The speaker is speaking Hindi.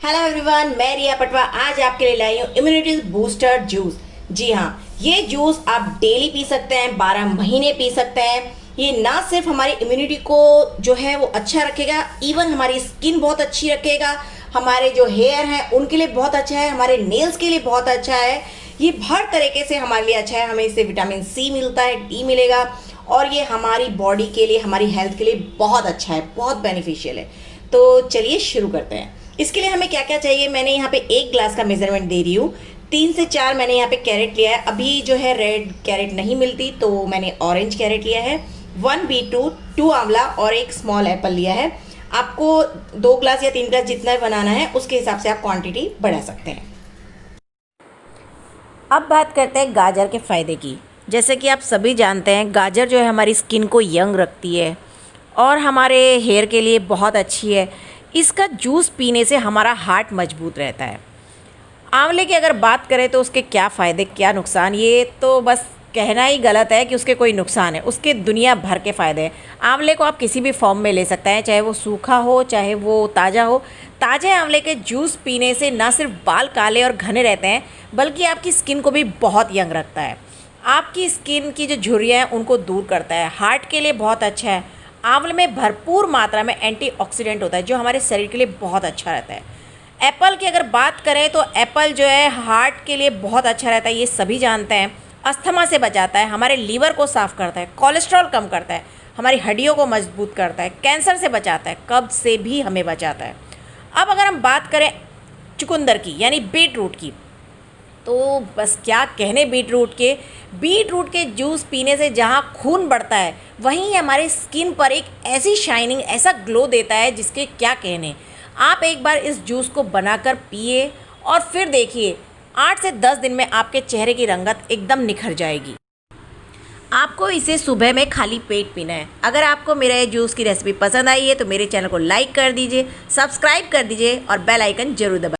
हेलो एवरीवन, मैं रिया पटवा आज आपके लिए लाई हूँ इम्यूनिटी बूस्टर जूस। जी हाँ, ये जूस आप डेली पी सकते हैं, 12 महीने पी सकते हैं। ये ना सिर्फ हमारी इम्यूनिटी को जो है वो अच्छा रखेगा, इवन हमारी स्किन बहुत अच्छी रखेगा, हमारे जो हेयर हैं उनके लिए बहुत अच्छा है, हमारे नेल्स के लिए बहुत अच्छा है। ये हर तरीके से हमारे लिए अच्छा है। हमें इससे विटामिन सी मिलता है, डी मिलेगा, और ये हमारी बॉडी के लिए, हमारी हेल्थ के लिए बहुत अच्छा है, बहुत बेनिफिशियल है। तो चलिए शुरू करते हैं। इसके लिए हमें क्या क्या चाहिए, मैंने यहाँ पे 1 ग्लास का मेजरमेंट दे रही हूँ। 3 से 4 मैंने यहाँ पे कैरेट लिया है। अभी जो है रेड कैरेट नहीं मिलती तो मैंने ऑरेंज कैरेट लिया है। 1 बीटरूट, 2 आंवला और 1 स्मॉल एप्पल लिया है। आपको 2 ग्लास या 3 ग्लास जितना बनाना है उसके हिसाब से आप क्वांटिटी बढ़ा सकते हैं। अब बात करते हैं गाजर के फ़ायदे की। जैसे कि आप सभी जानते हैं, गाजर जो है हमारी स्किन को यंग रखती है और हमारे हेयर के लिए बहुत अच्छी है। इसका जूस पीने से हमारा हार्ट मजबूत रहता है। आंवले की अगर बात करें तो उसके क्या फ़ायदे क्या नुकसान, ये तो बस कहना ही गलत है कि उसके कोई नुकसान है। उसके दुनिया भर के फ़ायदे हैं। आंवले को आप किसी भी फॉर्म में ले सकते हैं, चाहे वो सूखा हो चाहे वो ताज़ा हो। ताज़े आंवले के जूस पीने से ना सिर्फ बाल काले और घने रहते हैं, बल्कि आपकी स्किन को भी बहुत यंग रखता है। आपकी स्किन की जो झुर्रियाँ हैं उनको दूर करता है। हार्ट के लिए बहुत अच्छा है। आंवले में भरपूर मात्रा में एंटीऑक्सीडेंट होता है जो हमारे शरीर के लिए बहुत अच्छा रहता है। एप्पल की अगर बात करें तो एप्पल जो है हार्ट के लिए बहुत अच्छा रहता है, ये सभी जानते हैं। अस्थमा से बचाता है, हमारे लीवर को साफ़ करता है, कोलेस्ट्रॉल कम करता है, हमारी हड्डियों को मजबूत करता है, कैंसर से बचाता है, कब्ज से भी हमें बचाता है। अब अगर हम बात करें चुकंदर की यानी बीट रूट की, तो बस क्या कहने बीट रूट के जूस पीने से जहाँ खून बढ़ता है वहीं हमारे स्किन पर एक ऐसी शाइनिंग, ऐसा ग्लो देता है जिसके क्या कहने। आप एक बार इस जूस को बनाकर पिए और फिर देखिए 8 से 10 दिन में आपके चेहरे की रंगत एकदम निखर जाएगी। आपको इसे सुबह में खाली पेट पीना है। अगर आपको मेरा ये जूस की रेसिपी पसंद आई है तो मेरे चैनल को लाइक कर दीजिए, सब्सक्राइब कर दीजिए और बेल आइकन जरूर दबाइए।